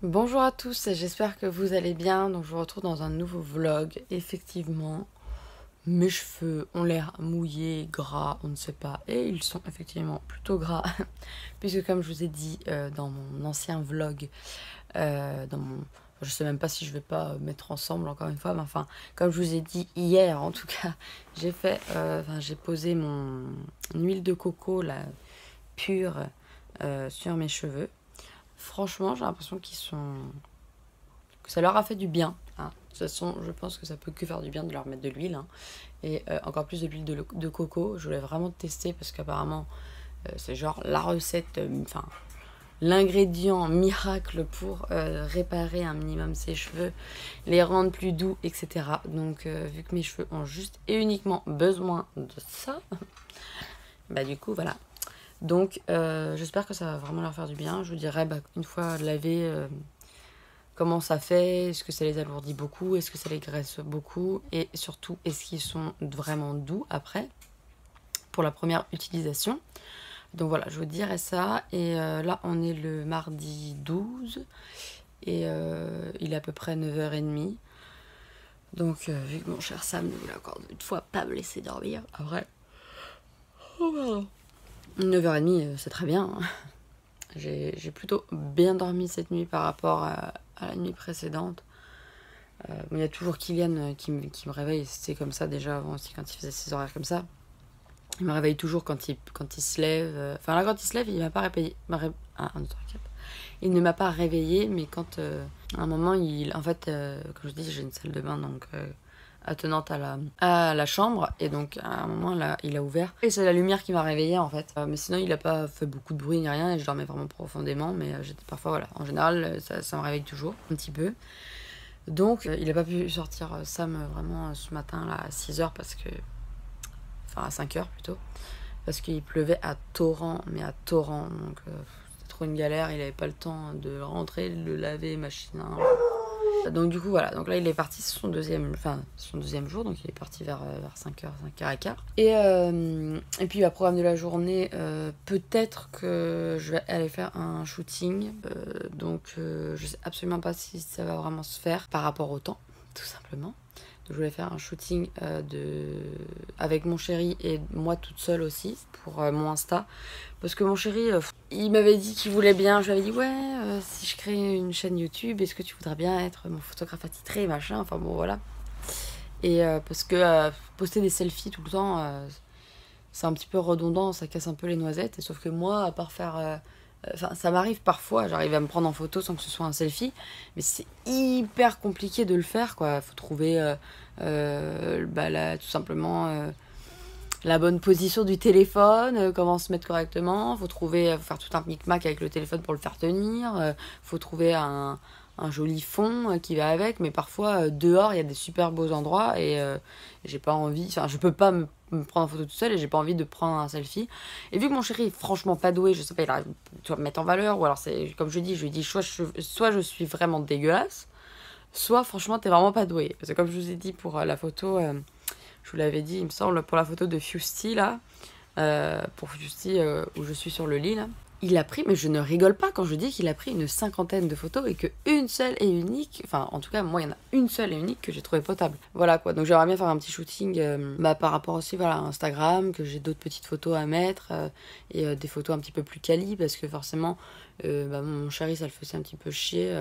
Bonjour à tous, j'espère que vous allez bien. Donc je vous retrouve dans un nouveau vlog. Effectivement, mes cheveux ont l'air mouillés, gras, on ne sait pas. Et ils sont effectivement plutôt gras. Puisque comme je vous ai dit dans mon ancien vlog, je sais même pas si je vais pas mettre ensemble encore une fois, mais enfin, comme je vous ai dit hier en tout cas, j'ai posé mon huile de coco, la pure, sur mes cheveux. Franchement, j'ai l'impression que ça leur a fait du bien. Hein. De toute façon, je pense que ça peut que faire du bien de leur mettre de l'huile. Hein. Et encore plus de l'huile de coco. Je voulais vraiment tester parce qu'apparemment, c'est genre la recette, l'ingrédient miracle pour réparer un minimum ses cheveux, les rendre plus doux, etc. Donc, vu que mes cheveux ont juste et uniquement besoin de ça, bah du coup, voilà. Donc, j'espère que ça va vraiment leur faire du bien. Je vous dirai, une fois lavé, comment ça fait, est-ce que ça les alourdit beaucoup, est-ce que ça les graisse beaucoup, et surtout, est-ce qu'ils sont vraiment doux après, pour la première utilisation. Donc voilà, je vous dirai ça. Et là, on est le mardi 12, et il est à peu près 9h30. Donc, vu que mon cher Sam ne voulait encore une fois pas me laisser dormir, après... Oh, pardon. 9h30, c'est très bien. Hein. J'ai plutôt bien dormi cette nuit par rapport à la nuit précédente. Il y a toujours Kylian qui me réveille. C'était comme ça déjà avant aussi quand il faisait ses horaires comme ça. Il me réveille toujours quand il se lève. Enfin là, quand il se lève, il m'a pas réveillé. Il ne m'a pas réveillé, mais quand à un moment, en fait, comme je dis, j'ai une salle de bain donc attenante à la chambre, et donc à un moment là il a ouvert et c'est la lumière qui m'a réveillée en fait, mais sinon il a pas fait beaucoup de bruit ni rien et je dormais vraiment profondément, mais j'étais parfois voilà, en général ça me réveille toujours un petit peu, donc il a pas pu sortir Sam vraiment ce matin là à 6h parce que, enfin à 5h plutôt, parce qu'il pleuvait à torrent, mais à torrent, donc c'était trop une galère, il avait pas le temps de rentrer, de le laver, machine. Donc du coup voilà, donc là il est parti son deuxième jour, donc il est parti vers 5h, 5h15. Et puis le programme de la journée, peut-être que je vais aller faire un shooting, donc je sais absolument pas si ça va vraiment se faire par rapport au temps, tout simplement. Donc, je voulais faire un shooting avec mon chéri et moi toute seule aussi pour mon Insta. Parce que mon chéri, il m'avait dit qu'il voulait bien. Je lui avais dit, ouais, si je crée une chaîne YouTube, est-ce que tu voudrais bien être mon photographe attitré, machin. Enfin bon, voilà. Et parce que poster des selfies tout le temps, c'est un petit peu redondant, ça casse un peu les noisettes. Et sauf que moi, à part faire... ça m'arrive parfois, j'arrive à me prendre en photo sans que ce soit un selfie, mais c'est hyper compliqué de le faire, quoi. Faut trouver là, tout simplement la bonne position du téléphone, comment se mettre correctement. Faut faire tout un micmac avec le téléphone pour le faire tenir. Faut trouver un joli fond qui va avec, mais parfois dehors il y a des super beaux endroits et j'ai pas envie, enfin je peux pas me prendre en photo tout seul et j'ai pas envie de prendre un selfie. Et vu que mon chéri est franchement pas doué, je sais pas, il arrive à me mettre en valeur, ou alors c'est comme je lui dis soit je suis vraiment dégueulasse, soit franchement t'es vraiment pas doué. Parce que comme je vous ai dit pour la photo, je vous l'avais dit il me semble, pour la photo de Fusty là, pour Fusty où je suis sur le lit là, il a pris, mais je ne rigole pas quand je dis qu'il a pris une 50aine de photos et qu'une seule et unique, enfin en tout cas moi il y en a une seule et unique que j'ai trouvé potable. Voilà quoi, donc j'aimerais bien faire un petit shooting par rapport aussi voilà, à Instagram, que j'ai d'autres petites photos à mettre et des photos un petit peu plus quali, parce que forcément mon chéri ça le faisait un petit peu chier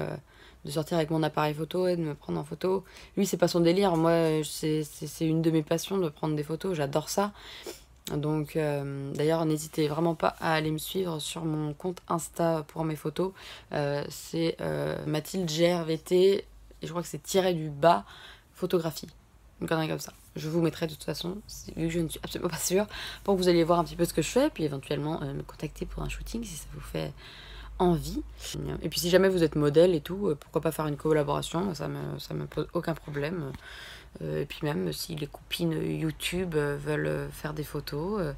de sortir avec mon appareil photo et de me prendre en photo. Lui c'est pas son délire, moi c'est une de mes passions de prendre des photos, j'adore ça. Donc d'ailleurs n'hésitez vraiment pas à aller me suivre sur mon compte Insta pour mes photos, c'est Mathilde GRVT et je crois que c'est tiré du bas photographie, une connerie comme ça. Je vous mettrai de toute façon, vu que je ne suis absolument pas sûre, pour que vous alliez voir un petit peu ce que je fais, puis éventuellement me contacter pour un shooting si ça vous fait envie. Et puis si jamais vous êtes modèle et tout, pourquoi pas faire une collaboration, ça me pose aucun problème. Et puis même si les copines YouTube veulent faire des photos,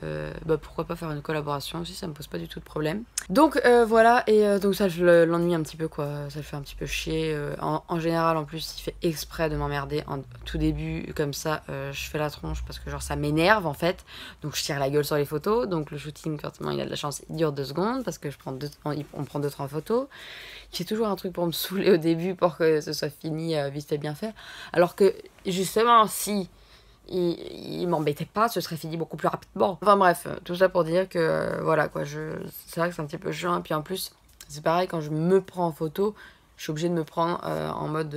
bah pourquoi pas faire une collaboration aussi, ça me pose pas du tout de problème. Donc voilà, et donc ça je l'ennuie un petit peu quoi, ça le fait un petit peu chier. En général en plus il fait exprès de m'emmerder en tout début, comme ça je fais la tronche parce que genre ça m'énerve en fait. Donc je tire la gueule sur les photos, donc le shooting forcément il a de la chance, il dure 2 secondes parce que on prend 2-3 photos. J'ai toujours un truc pour me saouler au début pour que ce soit fini vite fait bien fait. Alors que justement si il m'embêtait pas, ce serait fini beaucoup plus rapidement. Enfin bref, tout ça pour dire que voilà quoi, c'est vrai que c'est un petit peu chiant. Et puis en plus, c'est pareil, quand je me prends en photo, je suis obligée de me prendre en mode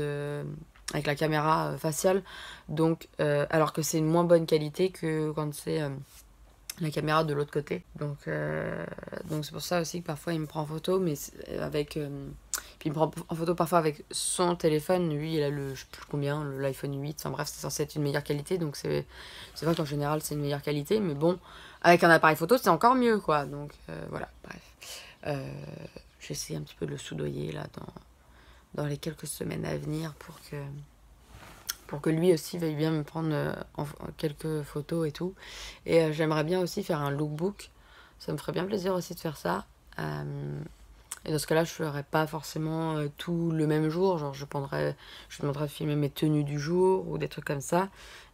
avec la caméra faciale. Donc, alors que c'est une moins bonne qualité que quand c'est la caméra de l'autre côté. Donc c'est pour ça aussi que parfois il me prend en photo, mais avec... puis il me prend en photo parfois avec son téléphone. Lui, il a le, je sais plus combien, l'iPhone 8. Enfin bref, c'est censé être une meilleure qualité. Donc c'est vrai qu'en général, c'est une meilleure qualité. Mais bon, avec un appareil photo, c'est encore mieux, quoi. Donc voilà, bref. J'essaie un petit peu de le soudoyer, là, dans les quelques semaines à venir pour que lui aussi veuille bien me prendre quelques photos et tout. Et j'aimerais bien aussi faire un lookbook. Ça me ferait bien plaisir aussi de faire ça. Et dans ce cas-là, je ferais pas forcément tout le même jour. Genre, je demanderais de filmer mes tenues du jour ou des trucs comme ça.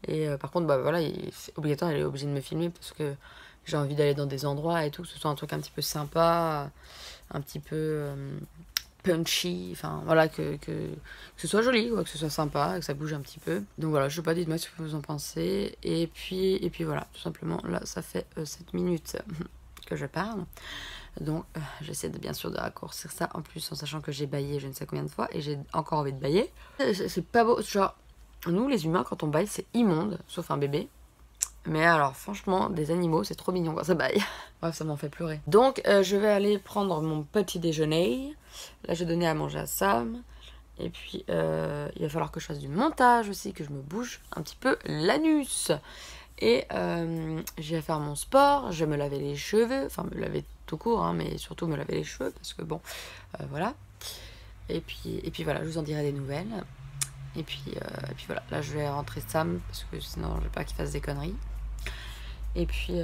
Et par contre, bah voilà, c'est obligatoire, elle est obligée de me filmer parce que j'ai envie d'aller dans des endroits et tout, que ce soit un truc un petit peu sympa, un petit peu punchy, enfin voilà, que ce soit joli, quoi, que ce soit sympa, que ça bouge un petit peu. Donc voilà, je sais pas, dites-moi ce que vous en pensez. Et puis voilà, tout simplement, là, ça fait 7 minutes que je parle. Donc j'essaie bien sûr de raccourcir ça, en plus en sachant que j'ai baillé je ne sais combien de fois, et j'ai encore envie de bailler. C'est pas beau, genre, nous les humains, quand on baille, c'est immonde, sauf un bébé. Mais alors franchement, des animaux, c'est trop mignon quand ça baille. Bref, ça m'en fait pleurer. Donc je vais aller prendre mon petit déjeuner. Là, j'ai donné à manger à Sam. Et puis, il va falloir que je fasse du montage aussi, que je me bouge un petit peu l'anus. Et je vais faire mon sport, je vais me laver les cheveux. Enfin, me laver tout court, hein, mais surtout me laver les cheveux, parce que bon, voilà. Et puis voilà, je vous en dirai des nouvelles. Et puis voilà, là je vais rentrer Sam, parce que sinon je veux pas qu'il fasse des conneries. Et puis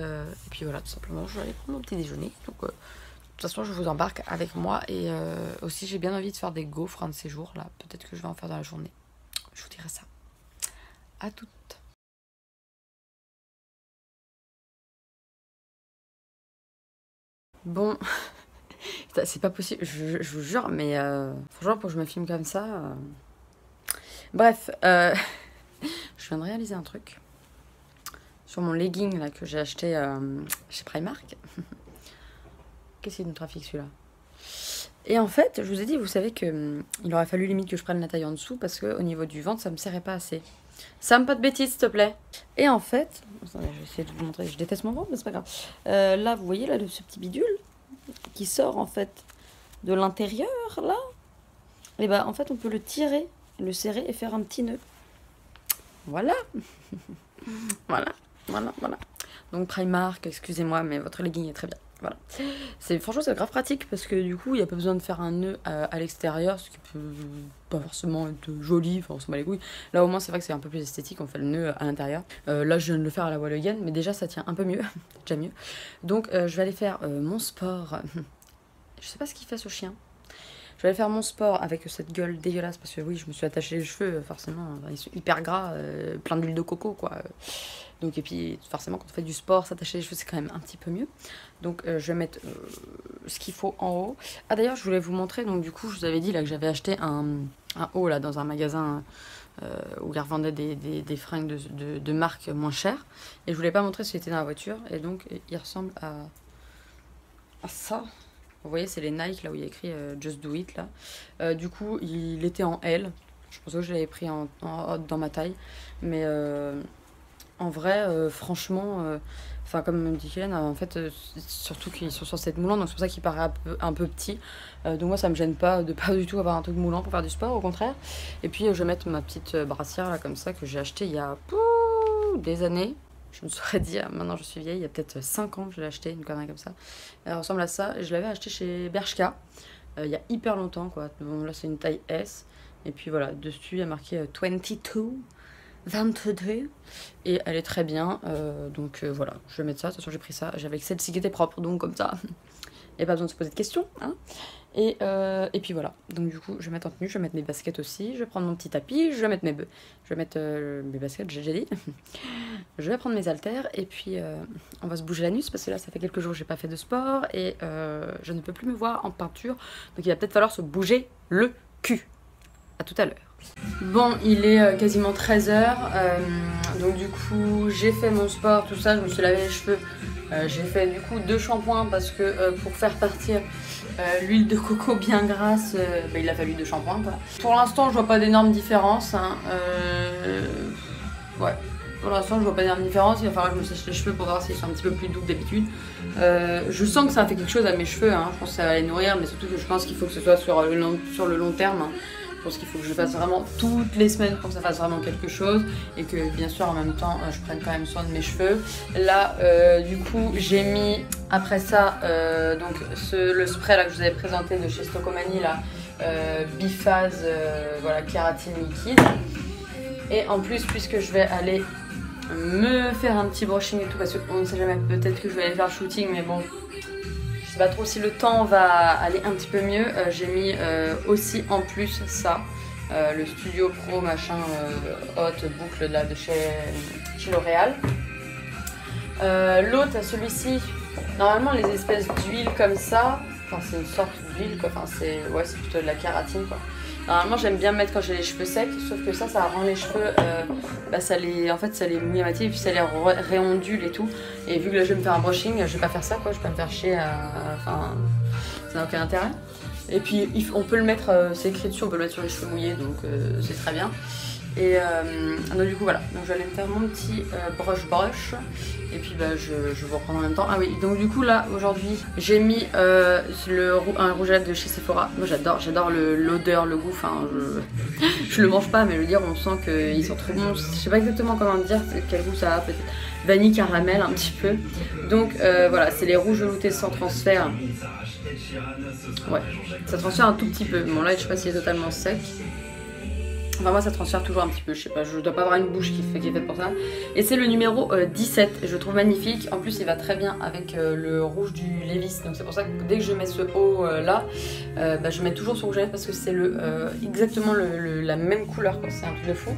voilà, tout simplement, je vais aller prendre mon petit déjeuner. Donc, de toute façon, je vous embarque avec moi. Et aussi, j'ai bien envie de faire des gaufres un de ces jours là. Peut-être que je vais en faire dans la journée. Je vous dirai ça. À toutes. Bon, c'est pas possible, je vous jure, mais franchement, pour que je me filme comme ça. Bref, je viens de réaliser un truc sur mon legging là, que j'ai acheté chez Primark. Qu'est-ce qu'il y a de trafic celui-là? Et en fait, je vous ai dit, vous savez que il aurait fallu limite que je prenne la taille en dessous parce que au niveau du ventre, ça me serrait pas assez. Sam, pas de bêtises, s'il te plaît. Et en fait, attendez, je vais essayer de vous montrer. Je déteste mon ventre, mais c'est pas grave. Là, vous voyez là ce petit bidule qui sort en fait de l'intérieur là. Et bah en fait, on peut le tirer, le serrer et faire un petit nœud. Voilà. Voilà. Donc Primark, excusez-moi, mais votre legging est très bien. Voilà. Franchement, c'est grave pratique parce que du coup, il n'y a pas besoin de faire un nœud à l'extérieur, ce qui peut pas forcément être joli, enfin on s'en bat les couilles. Là au moins, c'est vrai que c'est un peu plus esthétique, on fait le nœud à l'intérieur. Là, je viens de le faire à la voile again, mais déjà ça tient un peu mieux, déjà mieux. Donc je vais aller faire mon sport. Je sais pas ce qu'il fait ce chien. Je vais aller faire mon sport avec cette gueule dégueulasse parce que oui, je me suis attaché les cheveux, forcément, ils sont hyper gras, plein d'huile de coco quoi. Donc, et puis forcément quand on fait du sport, s'attacher les cheveux c'est quand même un petit peu mieux. Donc je vais mettre ce qu'il faut en haut. Ah d'ailleurs je voulais vous montrer, donc du coup je vous avais dit là que j'avais acheté un haut là dans un magasin où ils revendaient des fringues de marque moins chères. Et je voulais pas montrer ce qui était dans la voiture, et donc il ressemble à ça. Vous voyez, c'est les Nike, là où il y a écrit Just Do It, là. Du coup, il était en L. Je pensais que je l'avais pris dans ma taille. Mais en vrai, franchement, enfin comme me dit Hélène, en fait, surtout qu'ils sont censés être moulants, donc c'est pour ça qu'il paraît un peu petit. Donc moi, ça me gêne pas de pas du tout avoir un truc moulant pour faire du sport, au contraire. Et puis, je vais mettre ma petite brassière, là, comme ça, que j'ai acheté il y a des années. Je me saurais dire, maintenant je suis vieille, il y a peut-être 5 ans que je l'ai acheté, une connerie comme ça. Elle ressemble à ça. Je l'avais acheté chez Bershka il y a hyper longtemps, quoi. Bon, là c'est une taille S. Et puis voilà, dessus il y a marqué 22. 22 et elle est très bien. Donc voilà, je vais mettre ça. De toute façon, j'ai pris ça. J'avais celle-ci qui était propre, donc comme ça, il n'y a pas besoin de se poser de questions. Hein. Et puis voilà, donc du coup je vais mettre en tenue, je vais mettre mes baskets aussi, je vais prendre mon petit tapis, je vais mettre mes baskets, j'ai déjà dit. Je vais prendre mes haltères et puis on va se bouger l'anus parce que là ça fait quelques jours que j'ai pas fait de sport et je ne peux plus me voir en peinture, donc il va peut-être falloir se bouger le cul. À tout à l'heure. Bon, il est quasiment 13h, donc du coup j'ai fait mon sport, tout ça, je me suis lavé les cheveux. J'ai fait du coup 2 shampoings parce que pour faire partir l'huile de coco bien grasse, il a fallu 2 shampoings quoi. Pour l'instant je vois pas d'énormes différences. Hein. Ouais, pour l'instant je vois pas d'énormes différences. Il va falloir que je me sèche les cheveux pour voir s'ils sont un petit peu plus doux que d'habitude. Je sens que ça a fait quelque chose à mes cheveux, hein. Je pense que ça va les nourrir, mais surtout que je pense qu'il faut que ce soit sur le long terme. Hein. Je pense qu'il faut que je fasse vraiment toutes les semaines pour que ça fasse vraiment quelque chose et que bien sûr en même temps je prenne quand même soin de mes cheveux. Là du coup j'ai mis après ça donc le spray là que je vous avais présenté de chez Stocomanie là, Biphase voilà, kératine liquide. Et en plus puisque je vais aller me faire un petit brushing et tout parce qu'on ne sait jamais, peut-être que je vais aller faire le shooting mais bon. Je sais pas trop si le temps va aller un petit peu mieux. J'ai mis aussi en plus ça, le Studio Pro machin haute boucle là, de chez L'Oréal. L'autre, celui-ci, normalement les espèces d'huile comme ça, enfin c'est une sorte d'huile quoi, enfin c'est plutôt de la kératine quoi. Normalement j'aime bien mettre quand j'ai les cheveux secs, sauf que ça rend les cheveux, ça les mouille à moitié et puis ça les réondule et tout. Et vu que là je vais me faire un brushing, je vais pas faire ça quoi, je vais pas me faire chier, enfin ça n'a aucun intérêt. Et puis on peut le mettre, c'est écrit dessus, on peut le mettre sur les cheveux mouillés donc c'est très bien. Et donc du coup voilà, donc je vais aller me faire mon petit brush et puis je vous reprends en même temps. Ah oui, donc du coup là aujourd'hui j'ai mis un rouge à lèvres de chez Sephora. Moi j'adore l'odeur, le goût, enfin je le mange pas mais je veux dire on sent qu'ils sont trop bons. Je sais pas exactement comment dire quel goût ça a, peut-être vanille caramel un petit peu. Donc voilà, c'est les rouges veloutés sans transfert. Ouais, ça transfère un tout petit peu. Bon là je sais pas s'il est totalement sec. Enfin moi ça transfère toujours un petit peu, je sais pas, je dois pas avoir une bouche qui est faite pour ça. Et c'est le numéro 17, je le trouve magnifique. En plus il va très bien avec le rouge du Levi's. Donc c'est pour ça que dès que je mets ce haut là, je mets toujours ce rouge à lèvres parce que c'est exactement la même couleur, c'est un truc de fou.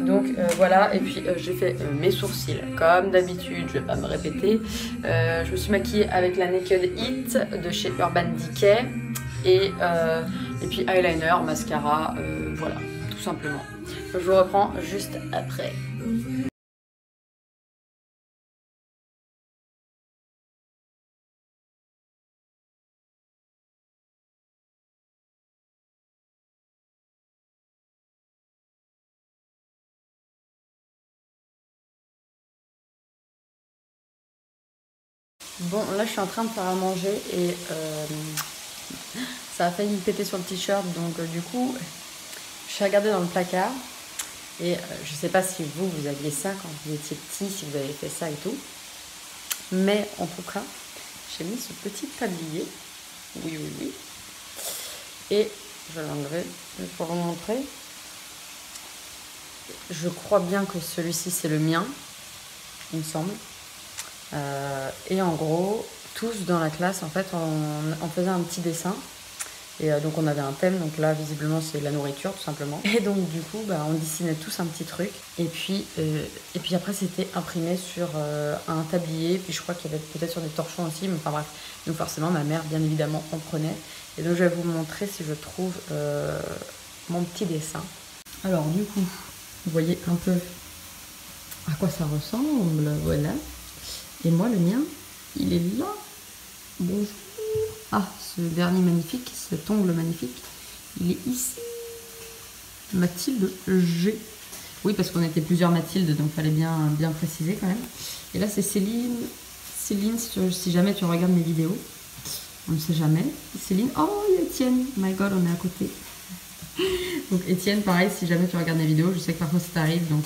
Donc voilà, et puis j'ai fait mes sourcils comme d'habitude, je vais pas me répéter. Je me suis maquillée avec la Naked Heat de chez Urban Decay. Et puis eyeliner, mascara, voilà. Simplement. Je vous reprends juste après. Bon, là je suis en train de faire à manger et ça a failli me péter sur le t-shirt, donc du coup je suis regardée dans le placard et je sais pas si vous aviez ça quand vous étiez petit, si vous avez fait ça et tout, mais en tout cas j'ai mis ce petit tablier, oui, et je vais l'enlever pour vous montrer. Je crois bien que celui-ci c'est le mien, il me semble. Et en gros, tous dans la classe, en fait, on faisait un petit dessin. Et donc on avait un thème, donc là visiblement c'est la nourriture tout simplement. Et donc du coup on dessinait tous un petit truc. Et puis après c'était imprimé sur un tablier, puis je crois qu'il y avait peut-être sur des torchons aussi, mais enfin bref. Donc forcément ma mère bien évidemment en prenait. Et donc je vais vous montrer si je trouve mon petit dessin. Alors du coup, vous voyez un peu à quoi ça ressemble, voilà. Et moi le mien, il est là. Bonjour. Ah, ce dernier magnifique, cet ongle magnifique, il est ici. Mathilde G. Oui, parce qu'on était plusieurs Mathilde, donc il fallait bien préciser quand même. Et là, c'est Céline. Céline, si jamais tu regardes mes vidéos, on ne sait jamais. Céline, oh, il y a Étienne. My God, on est à côté. Donc Étienne, pareil, si jamais tu regardes mes vidéos, je sais que parfois ça t'arrive, donc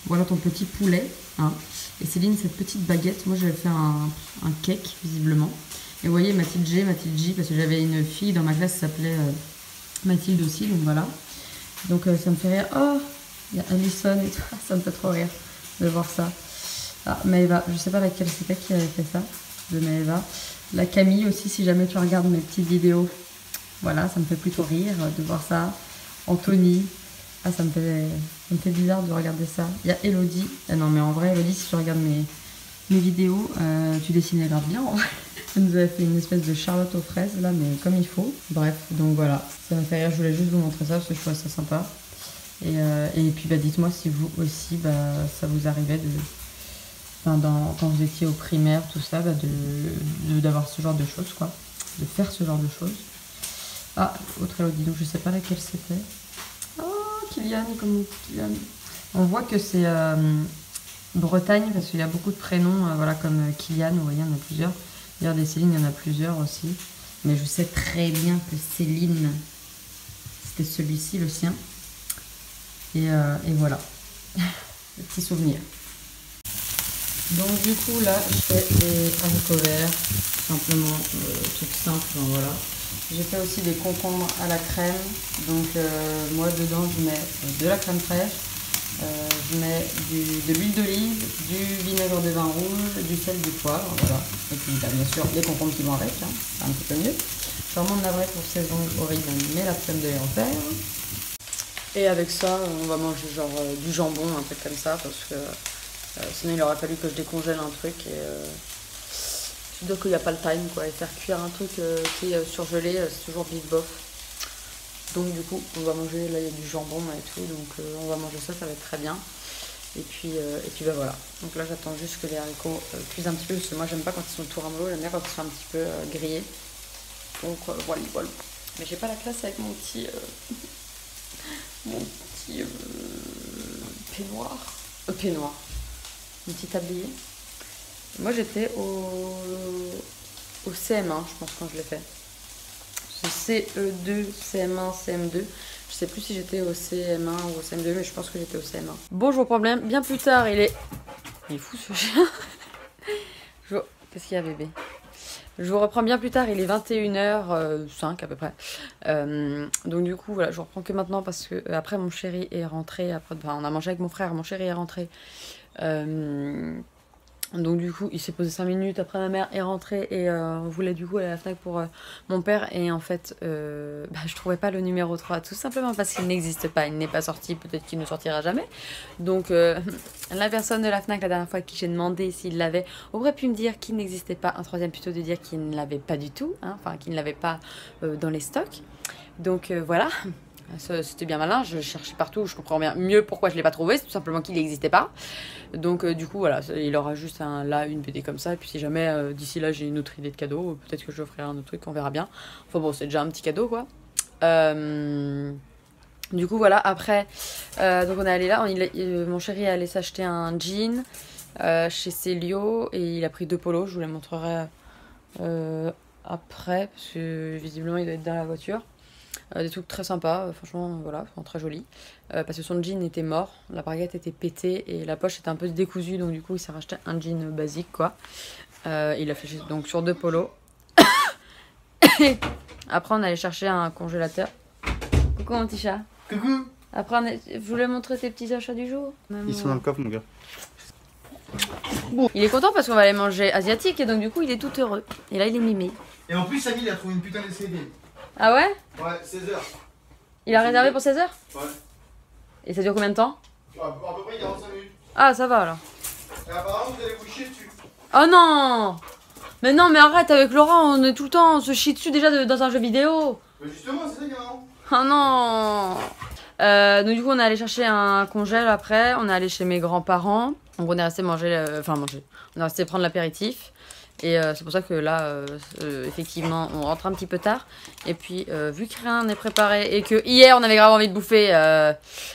voilà ton petit poulet. Hein. Et Céline, cette petite baguette, moi j'avais fait un cake, visiblement. Et vous voyez Mathilde G, parce que j'avais une fille dans ma classe qui s'appelait Mathilde aussi, donc voilà. Donc ça me fait rire. Oh, Il y a Alison et tout. Ça me fait trop rire de voir ça. Ah, Maëva, je sais pas laquelle c'était qui avait fait ça, de Maëva. La Camille aussi, si jamais tu regardes mes petites vidéos. Voilà, ça me fait plutôt rire de voir ça. Anthony. Ah, ça me fait bizarre de regarder ça. Il y a Elodie. Ah non, mais en vrai, Elodie, si tu regardes mes vidéos, tu dessinais grave bien. Elle nous avait fait une espèce de Charlotte aux fraises, là, mais comme il faut. Bref, donc voilà. Ça me fait rire. Je voulais juste vous montrer ça parce que je trouvais ça sympa. Et puis, bah, dites-moi si vous aussi, bah, ça vous arrivait de... Enfin, quand vous étiez au primaire, tout ça, bah, d'avoir ce genre de choses, quoi. De faire ce genre de choses. Ah, autre Elodie, donc je sais pas laquelle c'était. Oh, Kylian, comme Kylian. On voit que c'est Bretagne, parce qu'il y a beaucoup de prénoms, voilà, comme Kylian, vous voyez, il y en a plusieurs. D'ailleurs, des Céline, il y en a plusieurs aussi. Mais je sais très bien que Céline, c'était celui-ci, le sien. Et voilà, le petit souvenir. Donc du coup là je fais des haricots verts, simplement tout simple, voilà. J'ai fait aussi des concombres à la crème, donc moi dedans je mets de la crème fraîche, je mets de l'huile d'olive, du vinaigre de vin rouge, du sel, du poivre, voilà. Et puis bah, bien sûr les concombres qui vont avec, hein, c'est un petit peu mieux. Je suis vraiment navrée pour ces ongles horribles, mais la flemme de les en faire. Et avec ça on va manger genre du jambon, un truc comme ça, parce que... sinon il aurait fallu que je décongèle un truc et surtout qu'il n'y a pas le time quoi, et faire cuire un truc qui est surgelé c'est toujours big bof. Donc du coup on va manger, là il y a du jambon et tout, donc on va manger ça, ça va être très bien. Et puis bah voilà, donc là j'attends juste que les haricots cuisent un petit peu, parce que moi j'aime pas quand ils sont tout rameaux, j'aime bien quand ils sont un petit peu grillés. Donc voilà, voilà. Mais j'ai pas la classe avec mon petit peignoir. Peignoir. Un petit tablier. Moi j'étais au CM1, je pense, quand je l'ai fait. C'est CE2, CM1, CM2. Je sais plus si j'étais au CM1 ou au CM2, mais je pense que j'étais au CM1. Bon, je vous reprends bien plus tard. Il est fou ce chien. Qu'est-ce qu'il y a, bébé? Je vous reprends bien plus tard, il est 21h05 à peu près. Donc du coup, voilà, je reprends que maintenant parce que après mon chéri est rentré. Après, enfin, on a mangé avec mon frère, mon chéri est rentré. Donc du coup il s'est posé 5 minutes, après ma mère est rentrée et on voulait du coup aller à la FNAC pour mon père, et en fait je trouvais pas le numéro 3, tout simplement parce qu'il n'existe pas, il n'est pas sorti, peut-être qu'il ne sortira jamais. Donc la personne de la FNAC la dernière fois à qui j'ai demandé s'il l'avait aurait pu me dire qu'il n'existait pas un troisième, plutôt de dire qu'il ne l'avait pas du tout, hein, enfin qu'il ne l'avait pas dans les stocks. Donc voilà. C'était bien malin, je cherchais partout, je comprends bien mieux pourquoi je ne l'ai pas trouvé, c'est tout simplement qu'il n'existait pas. Donc du coup voilà, il aura juste là une BD comme ça, et puis si jamais d'ici là j'ai une autre idée de cadeau, peut-être que je ferai un autre truc, on verra bien. Enfin bon, c'est déjà un petit cadeau quoi. Du coup voilà, après, donc on est allé là, mon chéri est allé s'acheter un jean chez Célio, et il a pris 2 polos, je vous les montrerai après, parce que visiblement il doit être dans la voiture. Des trucs très sympas, franchement, voilà, très jolis. Parce que son jean était mort, la braguette était pétée et la poche était un peu décousue, donc du coup il s'est racheté un jean basique quoi. Il a fait donc sur 2 polos. Après on allait chercher un congélateur. Coucou mon petit chat. Coucou. Après je voulais montrer tes petits achats du jour. Ils sont dans le coffre mon gars. Il est content parce qu'on va aller manger asiatique, et donc du coup il est tout heureux. Et là il est mimé. Et en plus Samy il a trouvé une putain de CD. Ah ouais? Ouais, 16h. Il a réservé pour 16h? Ouais. Et ça dure combien de temps? À peu près 45 minutes. Ah ça va alors. Et apparemment vous allez vous chier dessus. Oh non! Mais non, mais arrête, avec Laura on est tout le temps, on se chie dessus déjà dans un jeu vidéo. Mais justement c'est ça qui est marrant. Oh non! Donc du coup on est allé chercher un congèle après, on est allé chez mes grands-parents. Donc on est resté manger, on est resté prendre l'apéritif. Et c'est pour ça que là, effectivement, on rentre un petit peu tard. Et puis, vu que rien n'est préparé et que hier, on avait grave envie de bouffer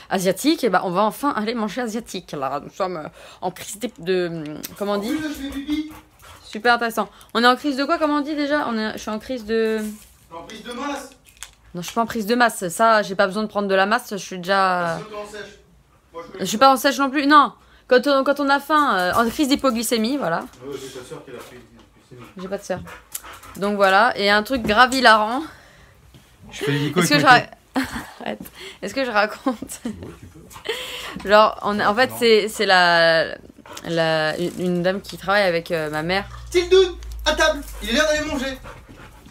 asiatique, et ben on va enfin aller manger asiatique. Là, nous sommes en crise de... Comment on dit? Super intéressant. On est en crise de quoi, comment on dit déjà? Je suis en crise de... En prise de masse? Non, je suis pas en prise de masse. Ça, j'ai pas besoin de prendre de la masse, je suis déjà... Je suis pas en sèche non plus, non. Quand on a faim, en crise d'hypoglycémie, voilà. Ouais, j'ai ta soeur qui a la prise. J'ai pas de soeur. Donc voilà, et un truc grave hilarant. Je fais l'hélico. Est-ce que je raconte? Ouais, tu peux. Genre, en fait, c'est une dame qui travaille avec ma mère. Tildoun, à table. Il est l'heure d'aller manger.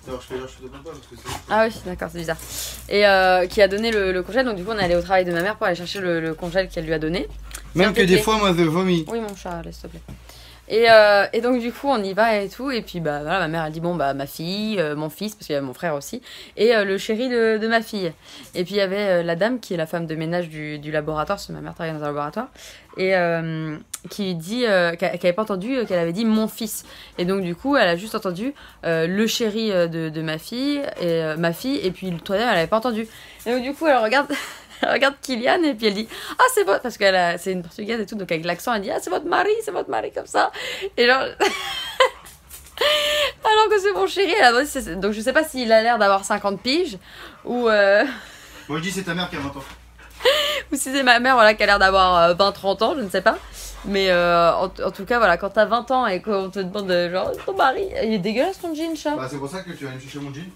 Alors je fais de pas parce que c'est... Ah oui, d'accord, c'est bizarre. Et qui a donné le congèle. Donc du coup, on est allé au travail de ma mère pour aller chercher le congèle qu'elle lui a donné. Même que des fois, moi, je vomis. Oui, mon chat, laisse te plaît. Et donc du coup on y va et tout, et puis bah voilà, ma mère elle dit bon bah ma fille, mon fils, parce qu'il y avait mon frère aussi, et le chéri de ma fille. Et puis il y avait la dame qui est la femme de ménage du laboratoire, parce que ma mère travaille dans un laboratoire, et qui dit qu'elle avait pas entendu qu'elle avait dit mon fils. Et donc du coup elle a juste entendu le chéri de ma fille, et puis le troisième elle avait pas entendu. Et donc du coup elle regarde... Elle regarde Kylian et puis elle dit ah c'est votre, parce qu'elle c'est une portugaise et tout, donc avec l'accent elle dit ah c'est votre mari comme ça, et genre alors que c'est mon chéri. Donc je sais pas s'il a l'air d'avoir 50 piges ou Moi je dis c'est ta mère qui a 20 ans. ou si c'est ma mère voilà qui a l'air d'avoir 20-30 ans, je ne sais pas, mais en tout cas voilà, quand t'as 20 ans et qu'on te demande genre ton mari, il est dégueulasse ton jean chat. Bah c'est pour ça que tu vas aller me chercher mon jean.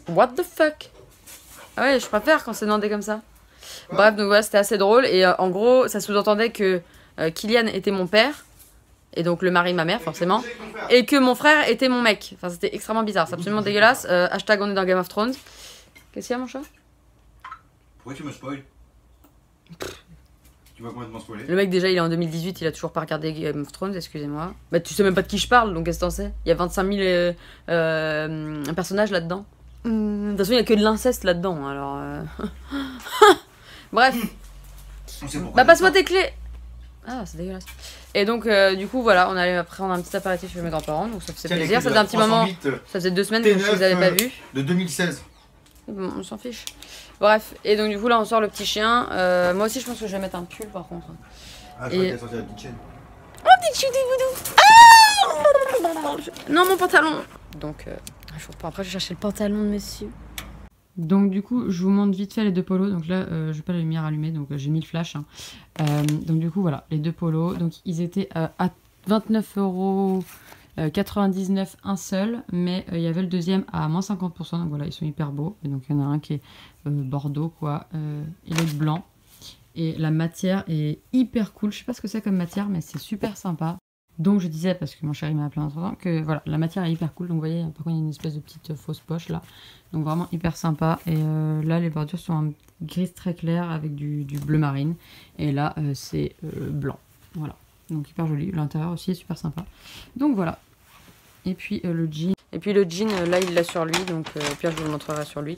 What the fuck. Ah ouais, je préfère quand c'est demandé comme ça. Ouais. Bref, donc voilà, c'était assez drôle. Et en gros, ça sous-entendait que Kylian était mon père, et donc le mari de ma mère, forcément, et que mon frère était mon mec. Enfin, c'était extrêmement bizarre, c'est absolument dégueulasse. Hashtag on est dans Game of Thrones. Qu'est-ce qu'il y a, mon chat? Pourquoi tu me spoil? Tu vas complètement spoiler. Le mec, déjà, il est en 2018, il a toujours pas regardé Game of Thrones, excusez-moi. Bah, tu sais même pas de qui je parle, donc qu'est-ce que t'en sais? Il y a 25 000 personnages là-dedans. De toute façon, il n'y a que de l'inceste là-dedans, alors... Bref. Bah, passe-moi tes clés. Ah, c'est dégueulasse. Et donc, du coup, voilà, on allait prendre un petit apéritif chez mes grands-parents, donc ça faisait plaisir. Ça faisait un petit moment, ça faisait 2 semaines que je les avais pas vus. De 2016. Bon, on s'en fiche. Bref, et donc du coup, là, on sort le petit chien. Moi aussi, je pense que je vais mettre un pull, par contre. Ah, je crois qu'elle sortait la petite chaîne. Oh, petite chute des boudous. Ah non, mon pantalon. Donc... je reprends. Après, je vais chercher le pantalon de monsieur. Donc du coup, je vous montre vite fait les 2 polos. Donc là, je n'ai pas la lumière allumée, donc j'ai mis le flash. Hein. Donc du coup, voilà, les 2 polos. Donc ils étaient à 29,99 € un seul, mais il y avait le deuxième à moins 50%. Donc voilà, ils sont hyper beaux. Et donc il y en a un qui est bordeaux, quoi, et l'autre blanc. Et la matière est hyper cool. Je sais pas ce que c'est comme matière, mais c'est super sympa. Donc je disais, parce que mon chéri m'a appelé en temps, que voilà, la matière est hyper cool. Donc vous voyez, par contre il y a une espèce de petite fausse poche là. Donc vraiment hyper sympa. Et là les bordures sont en gris très clair avec du bleu marine. Et là c'est blanc. Voilà. Donc hyper joli. L'intérieur aussi est super sympa. Donc voilà. Et puis le jean. Et puis le jean, là il l'a sur lui. Donc au pire je vous le montrerai sur lui.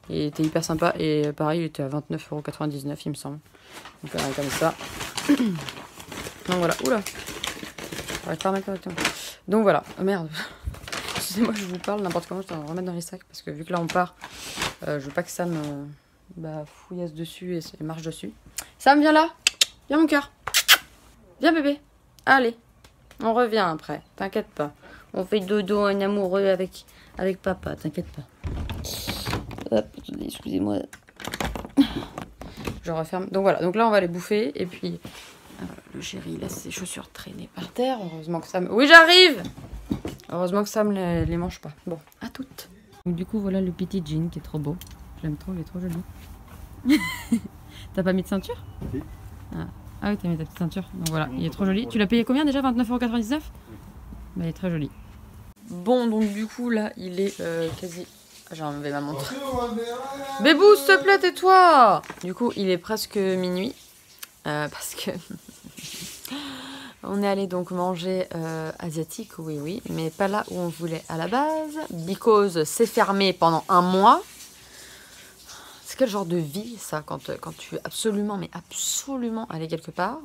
Il était hyper sympa. Et pareil, il était à 29,99 € il me semble. Donc comme ça. Donc voilà. Oula. Donc voilà, oh, merde. Excusez-moi, je vous parle n'importe comment, je dois en remettre dans les sacs parce que vu que là on part, je veux pas que Sam fouillasse dessus et marche dessus. Sam, viens là. Viens mon cœur. Viens bébé. Allez, on revient après, t'inquiète pas. On fait dodo un amoureux avec papa, t'inquiète pas. Hop, excusez-moi. Je referme. Donc voilà, donc là on va les bouffer et puis... le chéri laisse ses chaussures traîner par terre. Heureusement que Sam... Oui, j'arrive. Heureusement que Sam les mange pas. Bon, à toutes. Donc du coup, voilà le petit jean qui est trop beau. Je l'aime trop, il est trop joli. T'as pas mis de ceinture? Oui. Ah oui, t'as mis ta petite ceinture. Donc voilà, il est trop joli. Tu l'as payé combien déjà? 29,99 €? Bah, il est très joli. Bon, donc du coup, là, il est quasi... J'ai enlevé ma montre. Bébou, s'il te plaît, tais-toi. Du coup, il est presque minuit. Parce que on est allé donc manger asiatique, oui, mais pas là où on voulait à la base, because c'est fermé pendant 1 mois. C'est quel genre de vie ça quand tu veux absolument, mais absolument aller quelque part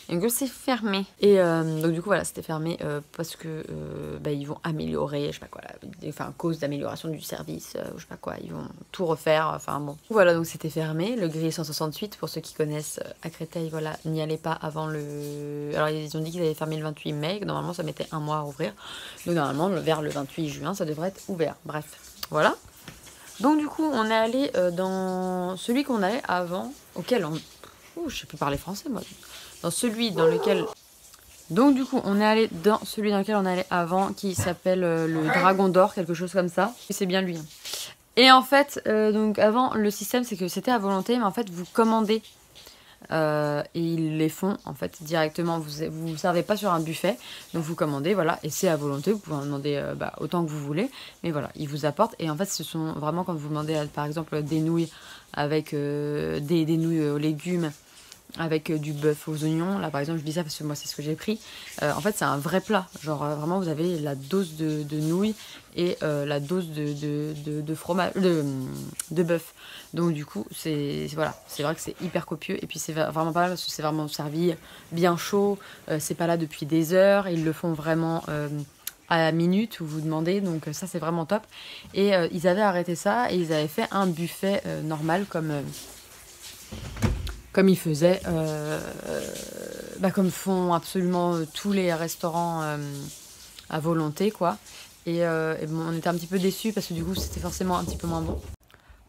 et que c'est fermé. Et donc du coup voilà, c'était fermé parce que ils vont améliorer, je sais pas quoi, enfin cause d'amélioration du service, je sais pas quoi, ils vont tout refaire, enfin bon. Voilà, donc c'était fermé, le grille 168, pour ceux qui connaissent à Créteil, voilà, n'y allez pas avant le... Alors ils ont dit qu'ils avaient fermé le 28 mai, que normalement ça mettait 1 mois à ouvrir, donc normalement vers le 28 juin ça devrait être ouvert, bref, voilà. Donc du coup on est allé dans celui qu'on allait avant, auquel on... Ouh, je sais plus parler français moi. Dans celui dans lequel... Donc du coup, on est allé dans celui dans lequel on allait avant, qui s'appelle le Dragon d'Or, quelque chose comme ça. Et c'est bien lui. Hein. Et en fait, donc avant, le système, c'est que c'était à volonté, mais en fait, vous commandez. Et ils les font en fait directement. Vous servez pas sur un buffet, donc vous commandez, voilà, et c'est à volonté. Vous pouvez en demander autant que vous voulez, mais voilà, ils vous apportent. Et en fait, ce sont vraiment quand vous demandez par exemple des nouilles avec des nouilles aux légumes. Avec du bœuf aux oignons, là par exemple je dis ça parce que moi c'est ce que j'ai pris. En fait c'est un vrai plat, genre vraiment vous avez la dose de nouilles et la dose de fromage, de bœuf. Donc du coup voilà, c'est vrai que c'est hyper copieux et puis c'est vraiment pas mal parce que c'est vraiment servi bien chaud, c'est pas là depuis des heures, ils le font vraiment à la minute où vous demandez, donc ça c'est vraiment top. Et ils avaient arrêté ça et ils avaient fait un buffet normal comme ils faisaient, comme font absolument tous les restaurants à volonté, quoi. Et bon, on était un petit peu déçus parce que du coup, c'était forcément un petit peu moins bon.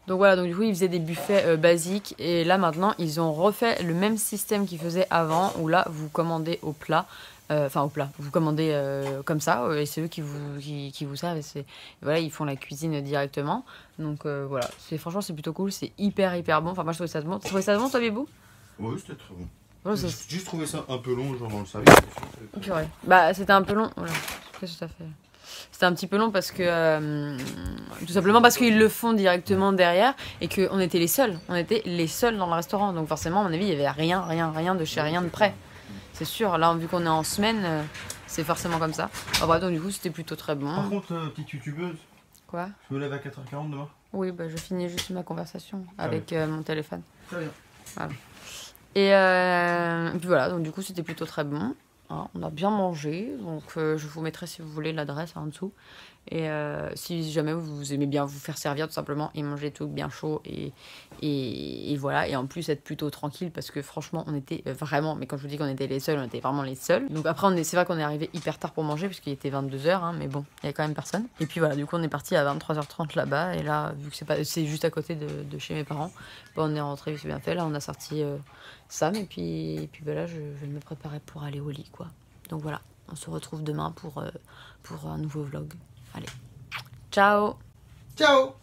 Donc voilà, donc du coup, ils faisaient des buffets basiques. Et là, maintenant, ils ont refait le même système qu'ils faisaient avant, où là, vous commandez au plat. Enfin, au plat. Vous commandez comme ça, et c'est eux qui vous servent. Et voilà, ils font la cuisine directement. Donc voilà, franchement, c'est plutôt cool. C'est hyper bon. Enfin, moi, je trouvais ça bon. Tu trouvais ça bon, toi, Bébou? Oui, c'était très bon. Voilà, J'ai juste trouvé ça un peu long, genre dans le service. Purée. Bah, c'était un peu long. Voilà. Qu'est-ce que ça fait? C'était un petit peu long parce que tout simplement parce qu'ils le font directement derrière et qu'on était les seuls. On était les seuls dans le restaurant. Donc forcément, à mon avis, il y avait rien de chez rien de près. C'est sûr. Là, vu qu'on est en semaine, c'est forcément comme ça. Ah bah, donc du coup, c'était plutôt très bon. Par contre, petite youtubeuse. Quoi? Je me lève à 4h40 demain. Oui, bah je finis juste ma conversation avec mon téléphone. Très bien. Voilà. Et puis voilà, donc du coup, c'était plutôt très bon. Hein, on a bien mangé, donc je vous mettrai si vous voulez l'adresse en dessous. Et si jamais vous aimez bien vous faire servir tout simplement et manger tout bien chaud et voilà. Et en plus être plutôt tranquille parce que franchement on était vraiment, mais quand je vous dis qu'on était les seuls, on était vraiment les seuls. Donc après c'est vrai qu'on est arrivé hyper tard pour manger puisqu'il était 22h, hein, mais bon, il y avait quand même personne. Et puis voilà, du coup on est parti à 23h30 là-bas et là vu que c'est juste à côté de chez mes parents, bah, on est rentré, c'est bien fait. Là on a sorti Sam et puis là je vais me préparer pour aller au lit, quoi. Donc voilà, on se retrouve demain pour un nouveau vlog. Allez, ciao! Ciao!